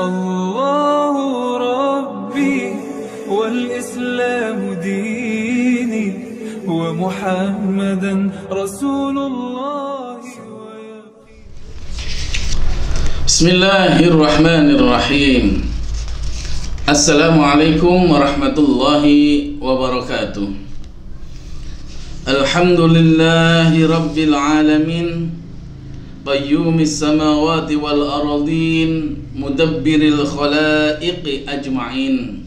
الله ربي والإسلام ديني ومحمدا رسول الله. بسم الله الرحمن الرحيم. Assalamualaikum warahmatullahi wabarakatuh. Alhamdulillahi rabbil alamin, qayyumis samawati wal aradin, mudabbiril khalaiqi ajma'in,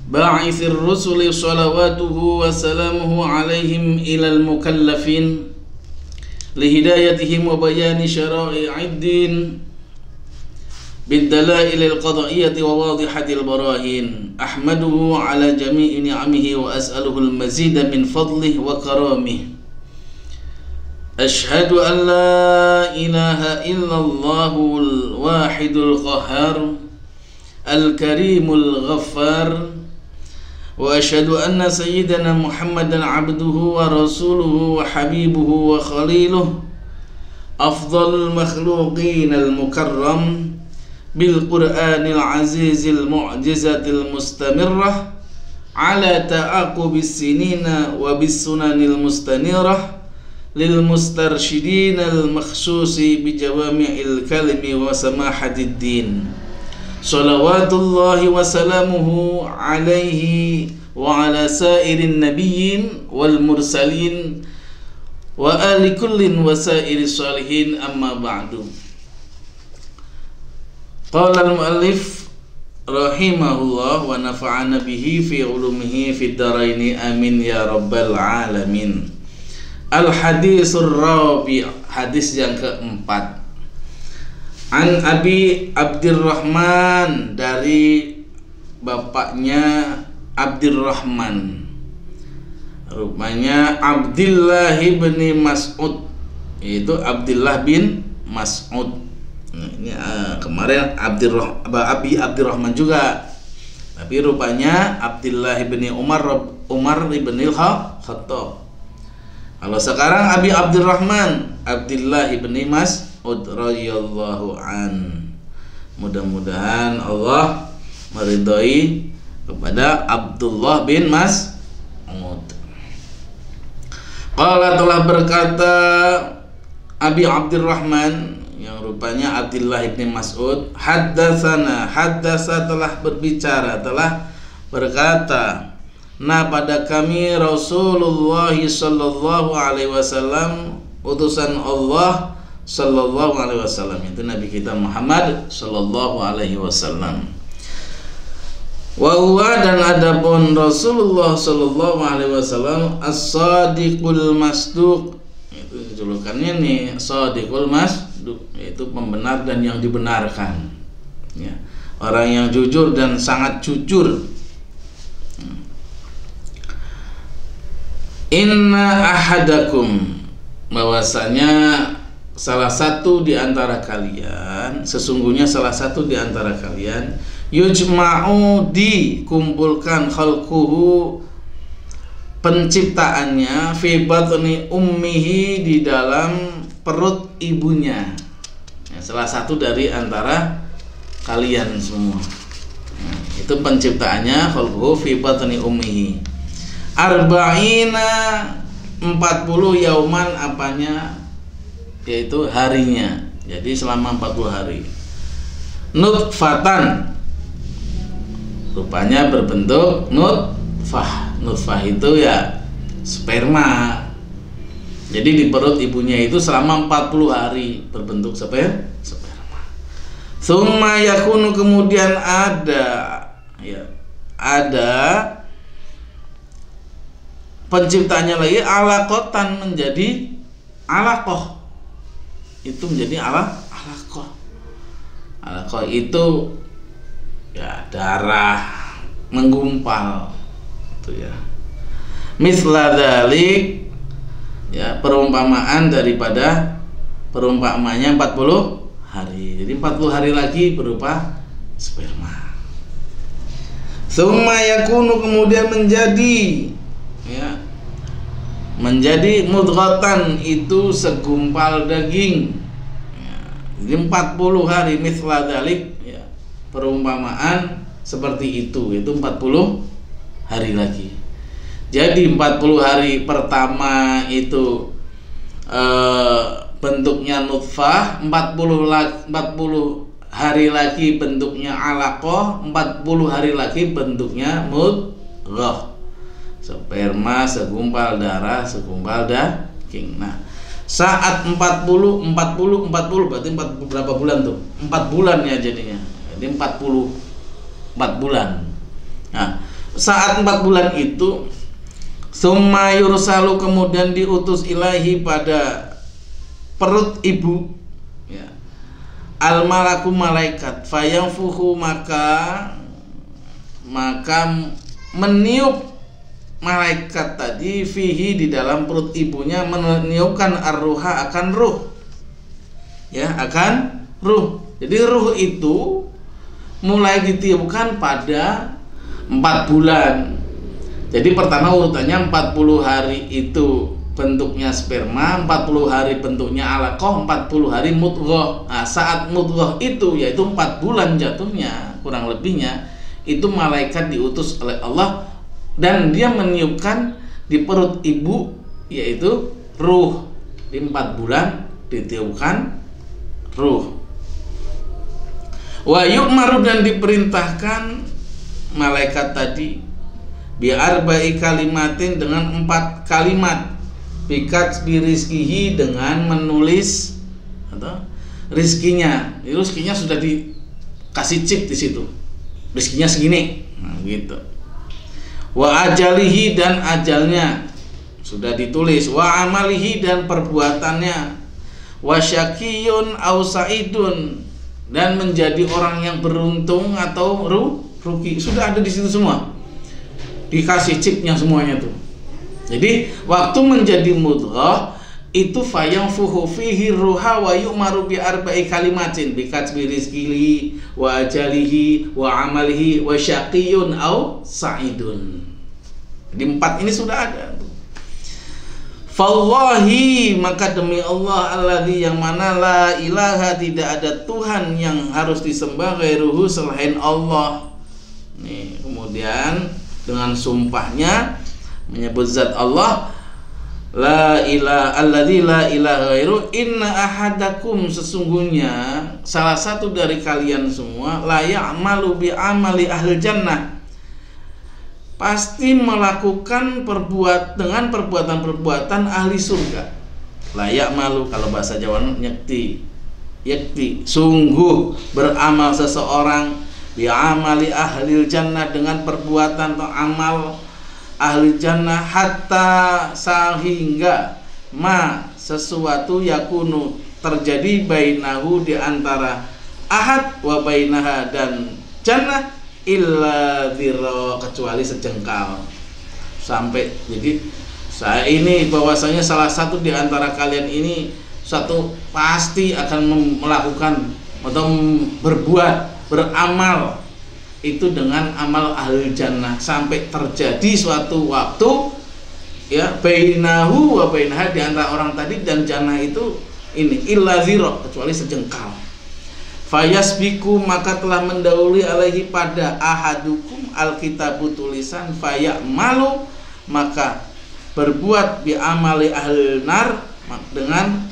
ba'ithir rusuli salawatuhu wa salamuhu alaihim ilal mukallafin, lihidayatihim wa bayani syara'i'id din, bidalailil qad'iyyati wa wadihatil barahin. Ahmaduhu ala jami'i ni'amihi wa as'aluhul mazida min fadlihi wa karamih. Ashhadu an la ilaha illallahul wahidul qahhar, al-karimul ghaffar, wa ashhadu anna sayyidana Muhammadan abduhu wa rasuluhu wa habibuhu wa khaliluh, afdalul makhluqin al-mukarram, bil Qur'anil azizil mu'jizatil mustamirrah, ala ta'aqubis sinina wa bis sunanil mustanirah, lil mustarsyidinal makhsusi bi jawami'il kalimi wa samahatid din. Salawatullahi wa salamuhu alaihi wa ala sairin nabiyyin wal mursalin wa ali kullin wa sairis salihin, amma ba'du. Qala al-muallif rahimahullah wa nafa'ana bihi fi ulumihi fid dharaini, amin ya rabbal alamin. Al-hadisur rabi', hadis yang keempat. An Abi Abdurrahman, dari bapaknya Abdurrahman, rupanya Abdullah bin Mas'ud, yaitu Abdullah bin Mas'ud. Nah, ini kemarin Abi Abdurrahman juga, tapi rupanya Abdullah bin Umar bin Khattab. Kalau sekarang Abi Abdurrahman Abdullah bin Mas'ud radhiyallahu an. Mudah-mudahan Allah meridhai kepada Abdullah bin Mas'ud. Qala, telah berkata Abi Abdurrahman, yang rupanya Abdullah bin Mas'ud, haddasa telah berbicara, telah berkata, nah pada kami Rasulullah sallallahu alaihi wasallam, utusan Allah sallallahu alaihi wasallam, itu Nabi kita Muhammad sallallahu alaihi wasallam. Wa huwa, dan adapun Rasulullah sallallahu alaihi wasallam, as-sadiqul masduq, itu julukannya nih, sadiqul masduq, yaitu pembenar dan yang dibenarkan, ya, orang yang jujur dan sangat jujur. Inna ahadakum, bahwasanya salah satu di antara kalian, sesungguhnya salah satu di antara kalian, yujma'u, dikumpulkan, khalquhu, penciptaannya, fi batni ummihi, di dalam perut ibunya, ya, salah satu dari antara kalian semua, ya, itu penciptaannya, khalquhu fi batni ummihi, arba'ina, 40 yauman, apanya, yaitu harinya, jadi selama 40 hari. Nutfatan, rupanya berbentuk nutfah. Nutfah itu ya sperma. Jadi di perut ibunya itu selama 40 hari berbentuk sperma. Tsumma yakunu, kemudian ada, ya, ada penciptanya lagi, alaqatan, menjadi alaqah, itu menjadi alaqah. Alaqah itu ya darah menggumpal, itu ya. Misla dzalik, ya, perumpamaan daripada perumpamaannya 40 hari. Jadi 40 hari lagi berupa sperma. Tsumma yakunu, kemudian menjadi, ya, menjadi mudghatan, itu segumpal daging, ya, Jadi 40 hari mithla dzalik ya, perumpamaan seperti itu, yaitu 40 hari lagi. Jadi 40 hari pertama itu bentuknya nutfah, 40 hari lagi bentuknya alaqah, 40 hari lagi bentuknya mudghah. Sperma segumpal darah, segumpal daging. Nah, saat 40 berarti berapa bulan tuh? 4 bulan ya jadinya. Jadi 4 bulan. Nah, saat 4 bulan itu summa yursalu, kemudian diutus ilahi pada perut ibu ya, al malaku malaikat, fayanfuhu maka meniup malaikat tadi fihi di dalam perut ibunya, meniupkan ar-ruha akan ruh ya, akan ruh. Jadi ruh itu mulai ditiupkan pada 4 bulan. Jadi pertama urutannya 40 hari itu bentuknya sperma, 40 hari bentuknya alaqah, 40 hari mudghah. Nah, saat mudghah itu yaitu 4 bulan jatuhnya kurang lebihnya, itu malaikat diutus oleh Allah dan dia meniupkan di perut ibu yaitu ruh. Di 4 bulan ditiupkan ruh. Wa yu'maru, dan diperintahkan malaikat tadi bi arba'i kalimatin, dengan 4 kalimat, bikat birizkihi, dengan menulis atau rizkinya. Rizkinya sudah dikasih chip di situ, rizkinya segini, nah, gitu. Wa ajalihi, dan ajalnya sudah ditulis. Wa amalihi, dan perbuatannya. Wa syakiyun au sa'idun, dan menjadi orang yang beruntung atau rugi, sudah ada di situ semua, dikasih chipnya semuanya tuh. Jadi waktu menjadi mudghah itu fayanfuhu fihi ruha wa yu'maru bi arba'i kalimatin bi katbi rizqihi wa ajalihi wa amalihi wa syaqiyun au sa'idun. Di 4 ini sudah ada. Fallahi, maka demi Allah, alladzi, yang mana la ilaha, tidak ada Tuhan yang harus disembah ghairuhu, selain Allah. Nih, kemudian dengan sumpahnya menyebut zat Allah, la ilaha alladzi la ilaha ghairu, inna ahadakum, sesungguhnya salah satu dari kalian semua, la ya'malu bi amali ahli jannah, pasti melakukan dengan perbuatan-perbuatan ahli surga. Layak malu, kalau bahasa Jawa yakti, sungguh beramal seseorang bi amali ahli jannah, dengan perbuatan atau amal ahli jannah, hatta, sehingga sesuatu yakunu terjadi bainahu, di antara ahad, wa bainaha, dan jannah, illa dzira, kecuali sejengkal. Sampai jadi saya ini bahwasanya salah satu di antara kalian ini satu pasti akan melakukan atau beramal itu dengan amal ahli jannah, sampai terjadi suatu waktu ya, bainahu wa bainaha, di antara orang tadi dan jannah itu ini, illa dzira, kecuali sejengkal. Fayasbiku, maka telah mendahului alaihi pada ahadukum alkitabu, tulisan, fayamalu, maka berbuat bi amali ahli nar, dengan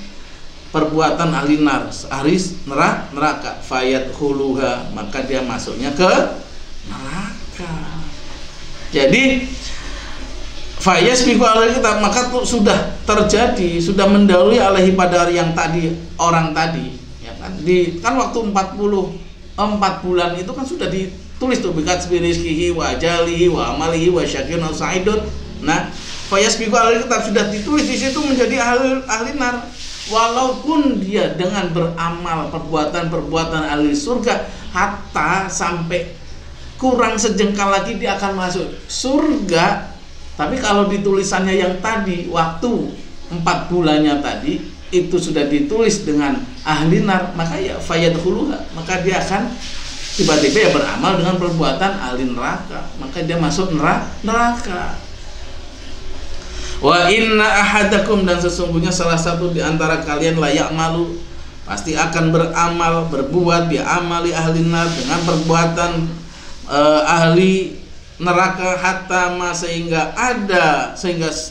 perbuatan ahli nar, ahli neraka, fayadkhuluha, maka dia masuknya ke neraka. Jadi fayasbiku alaihi, maka sudah terjadi, sudah mendahului alaihi pada yang tadi, orang tadi. Kan waktu 4 bulan itu kan sudah ditulis tuh, bikat rizqihi wa ajalihi wa amalihi wa syakirun sa'idun. Nah, fayasbiqu alaihi, sudah ditulis di situ menjadi ahli nar, walaupun dia dengan beramal perbuatan ahli surga, hatta sampai kurang sejengkal lagi dia akan masuk surga. Tapi kalau ditulisannya yang tadi waktu 4 bulannya tadi itu sudah ditulis dengan ahli nar, maka ya fayadkhuluha, maka dia akan tiba-tiba ya beramal dengan perbuatan ahli neraka, maka dia masuk neraka. Wa inna ahadakum, dan sesungguhnya salah satu di antara kalian la ya'malu, pasti akan beramal, berbuat bi amali ahli nar, dengan perbuatan ahli neraka, hatta ma sehingga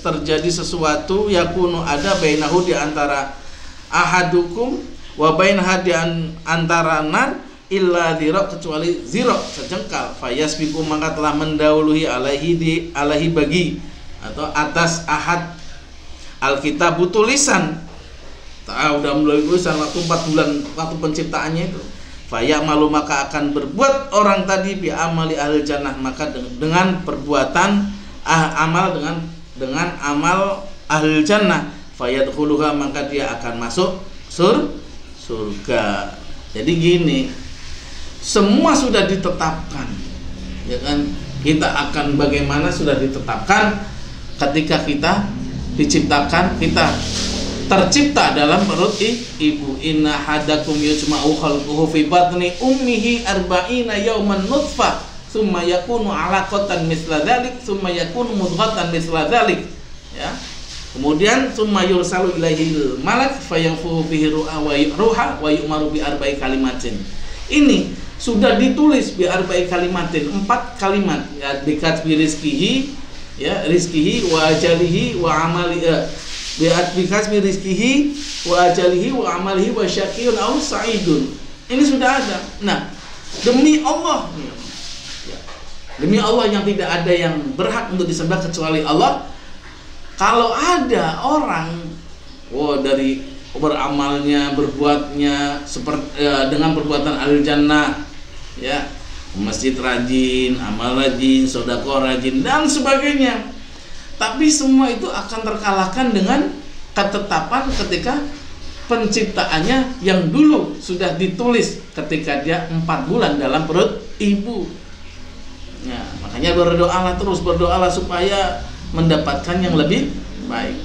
terjadi sesuatu yakunu ada bainahu di antara ahadukum wa bainaha di antara nar illa dzira, kecuali zira sejengkal, fayasbiqu maka telah mendahului alaihi bagi atau atas ahad alkitabu tulisan. Udah mulai tulisan waktu 4 bulan waktu penciptaannya itu. Faya malu maka akan berbuat orang tadi bi amali ahli jannah, maka dengan perbuatan amal dengan amal ahli jannah, fayadkhuluha maka dia akan masuk surga. Jadi gini, semua sudah ditetapkan, ya kan? Kita akan bagaimana sudah ditetapkan ketika kita diciptakan, kita tercipta dalam perut ibu. Inna hadakum yujma'u khalquhu fi batni ummihi arba'ina yawman nutfah summa yakunu 'alaqatan mithla dzalik summa yakunu mudghatan mithla dzalik, ya. Kemudian summa yursalu ilaihil malak fayanfuhu fihi ruha wa yu'maru bi arba'i kalimatin. Ini sudah ditulis bi arba'i kalimatin, 4 kalimat, ya, bikat bi rizkihi, ya, rizkihi wa ajalihi wa amali, bi'at bi rizkihi wa ajalihi wa amalihi wa syakiyun aw sa'idun. Ini sudah ada. Nah, demi Allah, ya, demi Allah yang tidak ada yang berhak untuk disembah kecuali Allah, kalau ada orang dari beramalnya, berbuatnya seperti dengan perbuatan ahli jannah, ya, masjid rajin, amal rajin, sedekah rajin dan sebagainya, tapi semua itu akan terkalahkan dengan ketetapan ketika penciptaannya yang dulu sudah ditulis ketika dia 4 bulan dalam perut ibu. Ya, makanya berdoalah supaya mendapatkan yang lebih baik.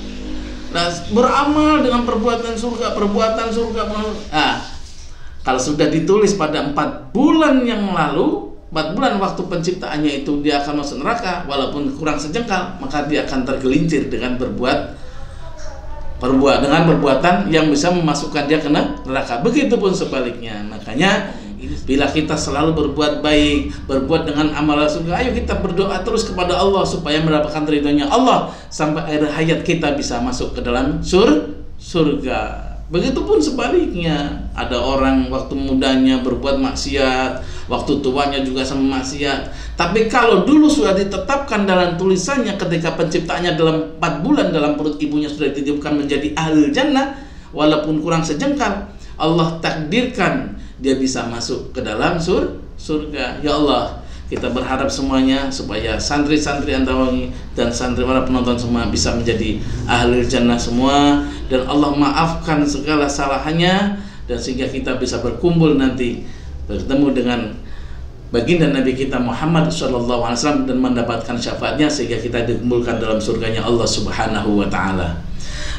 Nah, beramal dengan perbuatan surga. Kalau sudah ditulis pada 4 bulan yang lalu, 4 bulan waktu penciptaannya itu dia akan masuk neraka walaupun kurang sejengkal, maka dia akan tergelincir dengan dengan perbuatan yang bisa memasukkan dia ke neraka. Begitupun sebaliknya. Makanya bila kita selalu berbuat baik, berbuat dengan amalan surga, ayo kita berdoa terus kepada Allah supaya mendapatkan ridhonya Allah sampai akhir hayat kita bisa masuk ke dalam surga. Begitupun sebaliknya, ada orang waktu mudanya berbuat maksiat, waktu tuanya juga sama maksiat. Tapi kalau dulu sudah ditetapkan dalam tulisannya ketika penciptaannya dalam 4 bulan dalam perut ibunya sudah dititipkan menjadi ahli jannah, walaupun kurang sejengkal, Allah takdirkan dia bisa masuk ke dalam surga. Ya Allah, kita berharap semuanya supaya santri-santri Antawangi dan santri para penonton semua bisa menjadi ahli jannah semua, dan Allah maafkan segala salahannya, dan sehingga kita bisa berkumpul nanti bertemu dengan baginda Nabi kita Muhammad SAW dan mendapatkan syafaatnya sehingga kita dikumpulkan dalam surganya Allah Subhanahu wa taala.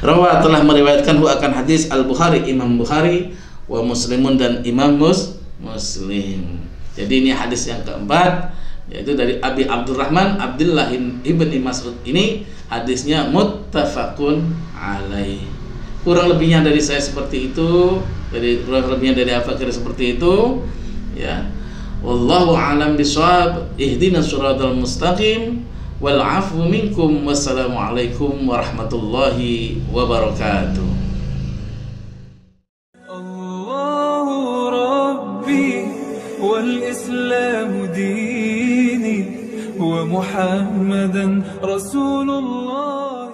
Rawa telah meriwayatkan akan hadis Al-Bukhari, Imam Bukhari, wa Muslimun dan Imam Muslim. Jadi ini hadis yang keempat, yaitu dari Abi Abdurrahman Abdullah ibni Mas'ud. Ini hadisnya muttafaqun alaih. Kurang lebihnya dari saya seperti itu, kurang lebihnya dari Al-Fakir seperti itu, ya. Wallahu a'lam bishawab. Ihdinas siratal mustaqim wal 'afwu minkum. Wassalamualaikum warahmatullahi wabarakatuh. والإسلام ديني ومحمدا رسول الله.